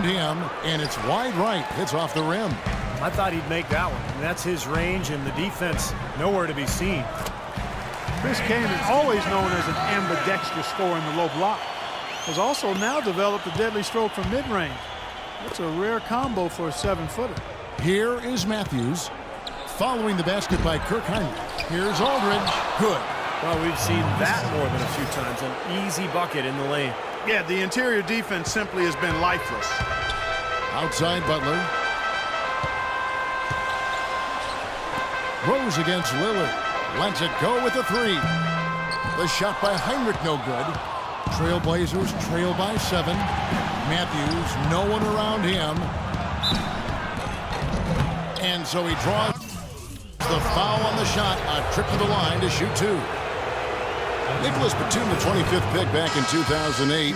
around him, and it's wide right. Hits off the rim. I thought he'd make that one. And that's his range, and the defense nowhere to be seen. Chris Kaman, always known as an ambidextrous scorer in the low block, has also now developed a deadly stroke from mid-range. That's a rare combo for a 7-footer. Here is Matthews. Following the basket by Kirk Hinrich. Here's Aldridge. Good. Well, we've seen that more than a few times. An easy bucket in the lane. Yeah, the interior defense simply has been lifeless. Outside Butler. Rose against Lillard. Lets it go with a three. The shot by Hinrich no good. Trailblazers trail by 7. Matthews, no one around him. And so he draws the foul on the shot. A trip to the line to shoot 2. Nicholas Batum, the 25th pick back in 2008.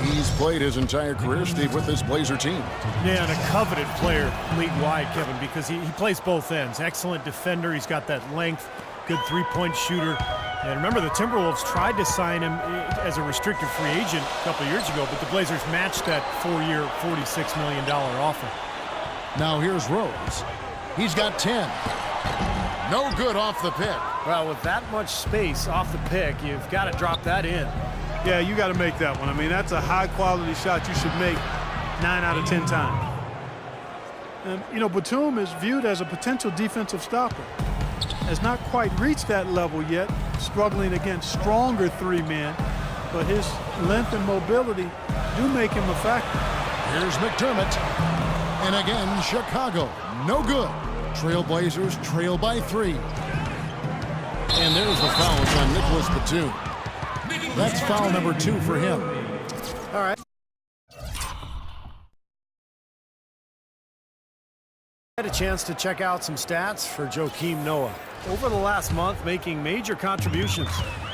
He's played his entire career, Steve, with this Blazer team. Yeah, and a coveted player league-wide, Kevin, because he plays both ends. Excellent defender. He's got that length, good three-point shooter. And remember, the Timberwolves tried to sign him as a restricted free agent a couple of years ago, but the Blazers matched that 4-year, $46 million offer. Now here's Rose. He's got 10. No good off the pick. Well, with that much space off the pick, you've got to drop that in. Yeah, you got to make that one. I mean, that's a high-quality shot you should make 9 out of 10 times. And, you know, Batum is viewed as a potential defensive stopper. Has not quite reached that level yet, struggling against stronger 3 men, but his length and mobility do make him a factor. Here's McDermott. And again, Chicago. No good. Trailblazers trail by 3. And there's the foul on Nicholas Batum. That's foul number 2 for him. All right. I had a chance to check out some stats for Joakim Noah. Over the last month, making major contributions.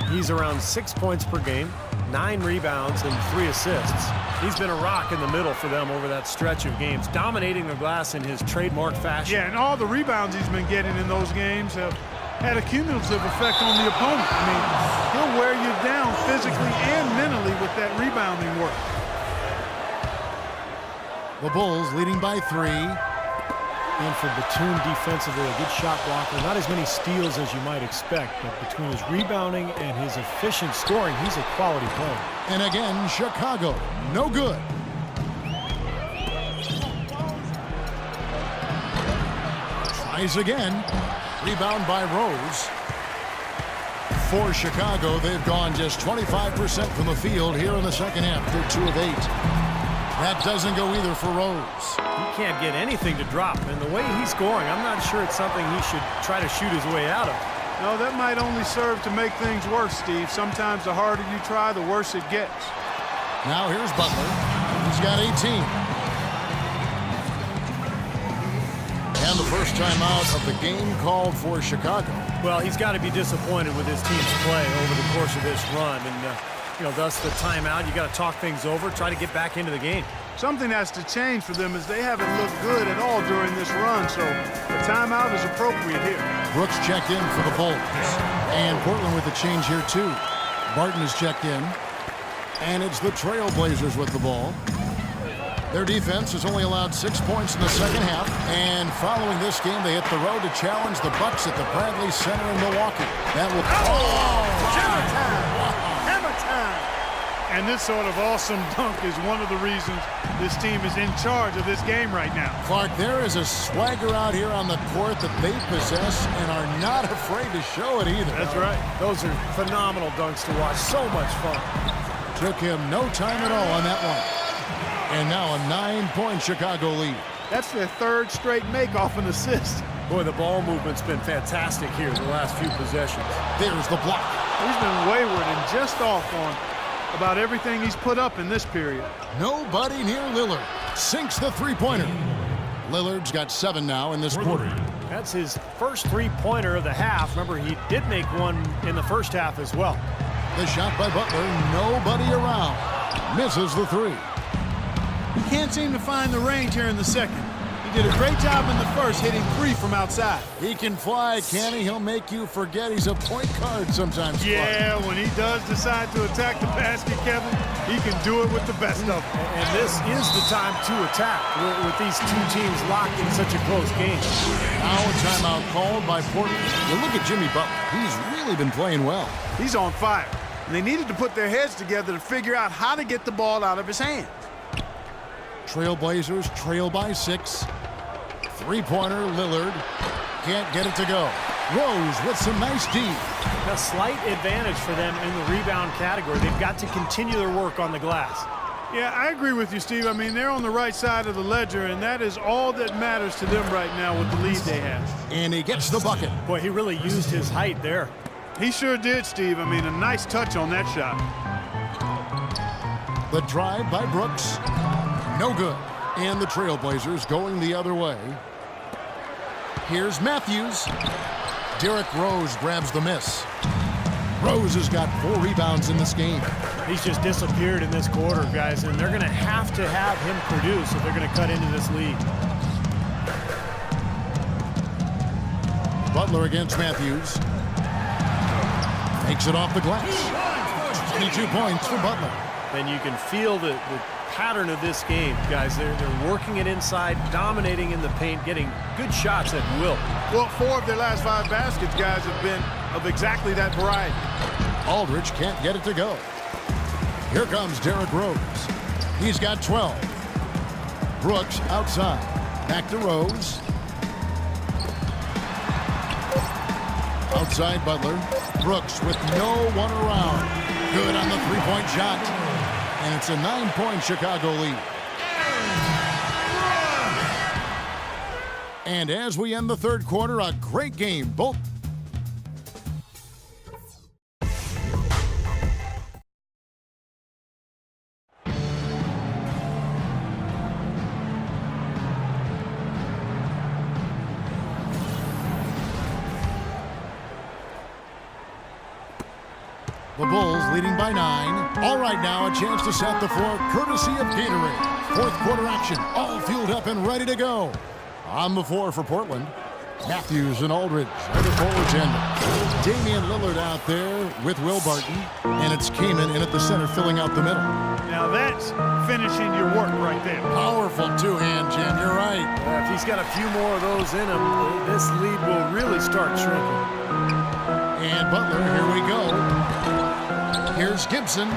He's around 6 points per game, 9 rebounds, and 3 assists. He's been a rock in the middle for them over that stretch of games, dominating the glass in his trademark fashion. Yeah, and all the rebounds he's been getting in those games have had a cumulative effect on the opponent. I mean, he'll wear you down physically and mentally with that rebounding work. The Bulls leading by 3. And for Batum defensively, a good shot blocker. Not as many steals as you might expect, but between his rebounding and his efficient scoring, he's a quality player. And again, Chicago. No good. Tries again. Rebound by Rose. For Chicago, they've gone just 25% from the field here in the second half. They're 2 of 8. That doesn't go either for Rose. He can't get anything to drop, and the way he's scoring, I'm not sure it's something he should try to shoot his way out of. No, that might only serve to make things worse, Steve. Sometimes the harder you try, the worse it gets. Now here's Butler. He's got 18. And the first time out of the game called for Chicago. Well, he's got to be disappointed with his team's play over the course of this run, and thus the timeout. You got to talk things over, try to get back into the game. Something has to change for them as they haven't looked good at all during this run, so the timeout is appropriate here. Brooks checked in for the Bulls. And Portland with the change here, too. Barton is checked in. And it's the Trailblazers with the ball. Their defense has only allowed 6 points in the second half. And following this game, they hit the road to challenge the Bucks at the Bradley Center in Milwaukee. That will... Hammer time! Hammer time! And this sort of awesome dunk is one of the reasons this team is in charge of this game right now. Clark, there is a swagger out here on the court that they possess and are not afraid to show it either. That's right. Those are phenomenal dunks to watch. So much fun. Took him no time at all on that one. And now a 9-point Chicago lead. That's their 3rd straight make off an assist. Boy, the ball movement's been fantastic here the last few possessions. There's the block. He's been wayward and just off on about everything he's put up in this period. Nobody near Lillard. Sinks the three-pointer. Lillard's got 7 now in this quarter. That's his first three-pointer of the half. Remember, he did make one in the first half as well. The shot by Butler. Nobody around. Misses the 3. He can't seem to find the range here in the second. He did a great job in the first, hitting 3 from outside. He can fly, can he? He'll make you forget he's a point guard sometimes. Yeah, when he does decide to attack the basket, Kevin, he can do it with the best of them. And this is the time to attack with these two teams locked in such a close game. Now a timeout called by Portland. You look at Jimmy Butler. He's really been playing well. He's on fire. And they needed to put their heads together to figure out how to get the ball out of his hand. Trailblazers trail by 6. Three-pointer, Lillard. Can't get it to go. Rose with some nice D. A slight advantage for them in the rebound category. They've got to continue their work on the glass. Yeah, I agree with you, Steve. I mean, they're on the right side of the ledger, and that is all that matters to them right now with the lead they have. And he gets the bucket. Boy, he really used his height there. He sure did, Steve. I mean, a nice touch on that shot. The drive by Brooks. No good. And the Trailblazers going the other way. Here's Matthews. Derrick Rose grabs the miss. Rose has got 4 rebounds in this game. He's just disappeared in this quarter, guys, and they're going to have him produce if they're going to cut into this lead. Butler against Matthews. Takes it off the glass. 22 points for Butler. And you can feel the pattern of this game, guys. They're working it inside, dominating in the paint, getting good shots at will. Well, 4 of their last 5 baskets, guys, have been of exactly that variety. Aldridge can't get it to go. Here comes Derrick Rose. He's got 12. Brooks outside. Back to Rose. Outside Butler. Brooks with no one around. Good on the three-point shot. And it's a 9-point Chicago lead. And as we end the third quarter, a great game. Both. The Bulls leading by 9. All right, now a chance to set the floor courtesy of Gatorade. Fourth quarter action, all fueled up and ready to go. On the floor for Portland, Matthews and Aldridge are the forwards end. Damian Lillard out there with Will Barton, and it's Kaman in at the center filling out the middle. Now that's finishing your work right there. Powerful two-hand jam, you're right. If he's got a few more of those in him, this lead will really start shrinking. And Butler, here we go. Here's Gibson.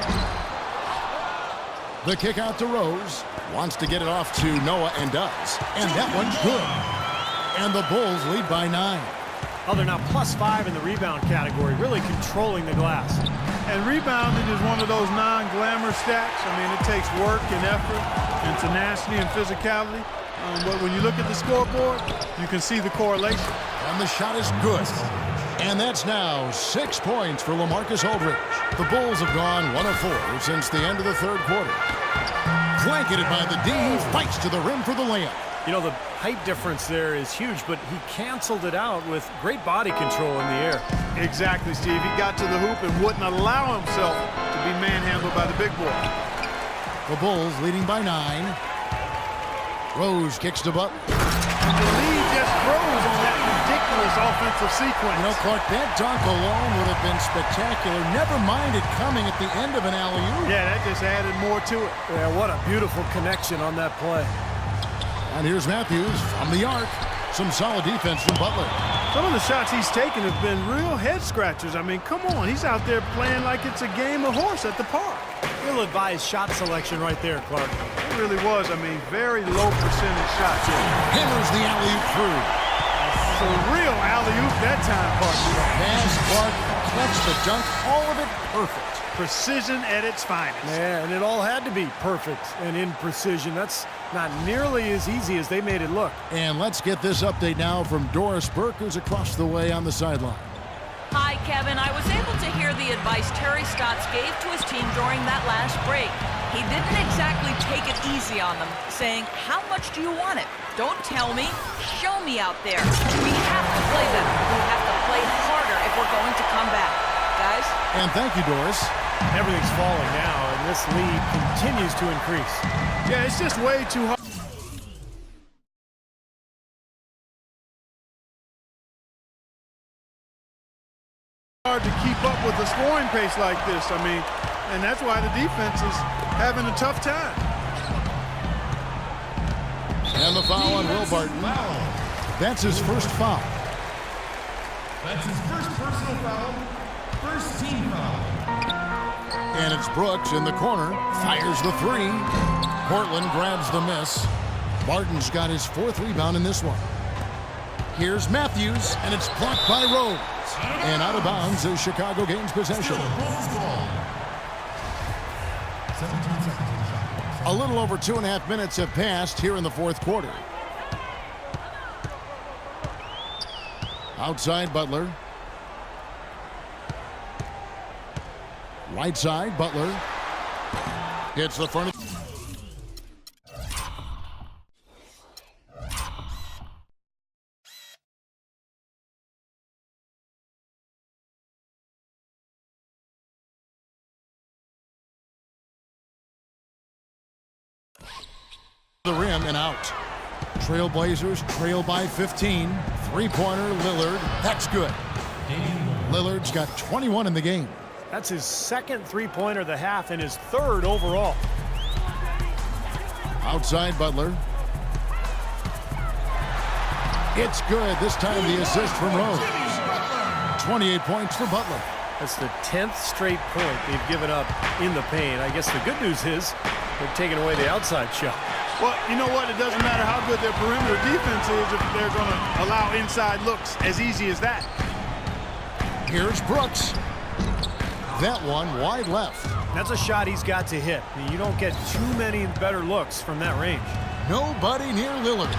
The kick out to Rose. Wants to get it off to Noah and does. And that one's good. And the Bulls lead by 9. Oh, they're now +5 in the rebound category, really controlling the glass. And rebounding is one of those non-glamour stats. I mean, it takes work and effort and tenacity and physicality. But when you look at the scoreboard, you can see the correlation. And the shot is good. And that's now 6 points for LaMarcus Aldridge. The Bulls have gone 1 of 4 since the end of the third quarter. Blanketed by the D, fights to the rim for the layup. You know, the height difference there is huge, but he canceled it out with great body control in the air. Exactly, Steve. He got to the hoop and wouldn't allow himself to be manhandled by the big boy. The Bulls leading by 9. Rose kicks to Butler. The lead just grows on that ridiculous offensive sequence. You know, Clark, that dunk alone would have been spectacular. Never mind it coming at the end of an alley-oop. Yeah, that just added more to it. Yeah, what a beautiful connection on that play. And here's Matthews from the arc. Some solid defense from Butler. Some of the shots he's taken have been real head-scratchers. I mean, come on. He's out there playing like it's a game of horse at the park. Ill-advised shot selection right there, Clark. It really was. I mean, very low percentage shots. Hammers the alley-oop through. So real alley-oop that time, partner. Pass, Clark, catch the dunk, all of it perfect. Precision at its finest. Yeah, and it all had to be perfect and in precision. That's not nearly as easy as they made it look. And let's get this update now from Doris Burke, who's across the way on the sideline. Hi, Kevin. I was able to hear the advice Terry Stotts gave to his team during that last break. He didn't exactly take it easy on them, saying, "How much do you want it? Don't tell me. Show me out there. We have to play better. We have to play harder if we're going to come back." Guys? And thank you, Doris. Everything's falling now, and this lead continues to increase. Yeah, it's just way too hard. scoring pace like this. I mean, and that's why the defense is having a tough time. And the foul on Will Barton. That's his first foul. That's his first personal foul. First team foul. And it's Brooks in the corner. Fires the three. Portland grabs the miss. Barton's got his fourth rebound in this one. Here's Matthews, and it's blocked by Rose. And out of bounds as Chicago gains possession. A little over 2.5 minutes have passed here in the fourth quarter. Outside Butler. Right side, Butler. Hits the front. The rim and out. Trailblazers trail by 15. Three-pointer, Lillard. That's good. Lillard's got 21 in the game. That's his second three-pointer of the half and his third overall. Outside Butler. It's good. This time the assist from Rose. 28 points for Butler. That's the 10th straight point they've given up in the paint. I guess the good news is they're taking away the outside shot. Well, you know what? It doesn't matter how good their perimeter defense is if they're going to allow inside looks as easy as that. Here's Brooks. That one wide left. That's a shot he's got to hit. I mean, you don't get too many better looks from that range. Nobody near Lillard.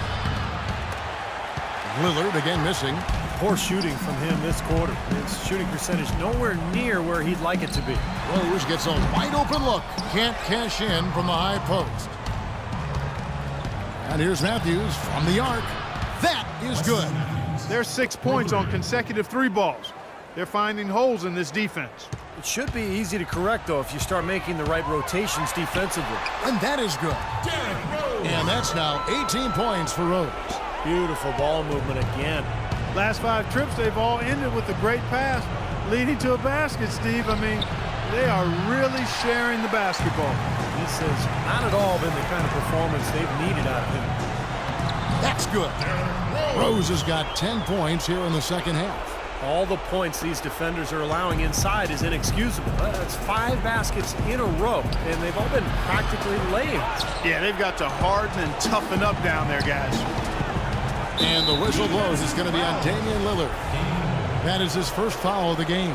Lillard again missing. Poor shooting from him this quarter. His shooting percentage nowhere near where he'd like it to be. Rose gets a wide open look. Can't cash in from the high post. And here's Matthews from the arc. That is good. There's 6 points on consecutive three balls. They're finding holes in this defense. It should be easy to correct, though, if you start making the right rotations defensively. And that is good. And that's now 18 points for Rose. Beautiful ball movement again. Last 5 trips, they've all ended with a great pass leading to a basket, Steve. I mean, they are really sharing the basketball. This has not at all been the kind of performance they've needed out of him. That's good. Rose has got 10 points here in the second half. All the points these defenders are allowing inside is inexcusable. That's 5 baskets in a row, and they've all been practically layups. Yeah, they've got to harden and toughen up down there, guys. And the whistle blows. It's going to be on Damian Lillard. That is his first foul of the game.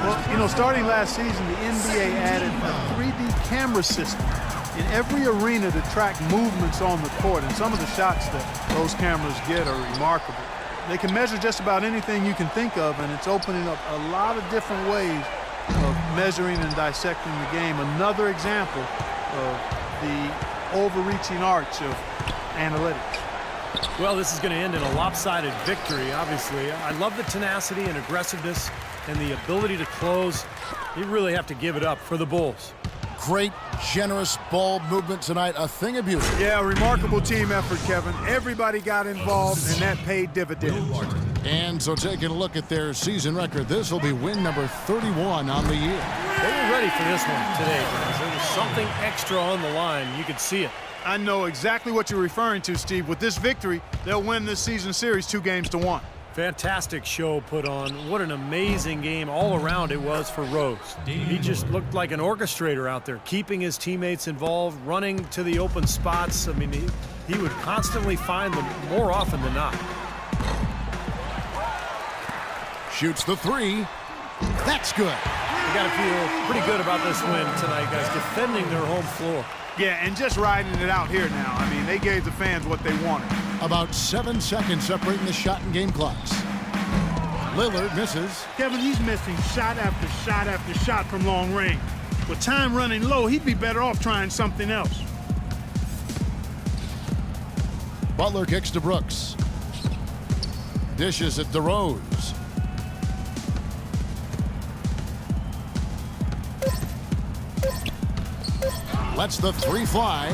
Well, you know, starting last season, the NBA added a 3D camera system in every arena to track movements on the court, and some of the shots that those cameras get are remarkable. They can measure just about anything you can think of, and it's opening up a lot of different ways of measuring and dissecting the game. Another example of the overreaching arch of analytics. Well, this is going to end in a lopsided victory, obviously. I love the tenacity and aggressiveness and the ability to close. You really have to give it up for the Bulls. Great, generous ball movement tonight. A thing of beauty. Yeah, remarkable team effort, Kevin. Everybody got involved, and that paid dividends. And so taking a look at their season record, this will be win number 31 on the year. They were ready for this one today, guys. There was something extra on the line. You could see it. I know exactly what you're referring to, Steve. With this victory, they'll win this season series 2-1. Fantastic show put on. What an amazing game all around it was for Rose. He just looked like an orchestrator out there, keeping his teammates involved, running to the open spots. I mean, he would constantly find them more often than not. Shoots the three. That's good. You got to feel pretty good about this win tonight, guys, defending their home floor. Yeah, and just riding it out here now. I mean, they gave the fans what they wanted. About 7 seconds separating the shot and game clocks. Lillard misses. Kevin, he's missing shot after shot after shot from long range. With time running low, he'd be better off trying something else. Butler kicks to Brooks. Dishes it to Rose. Lets the three fly.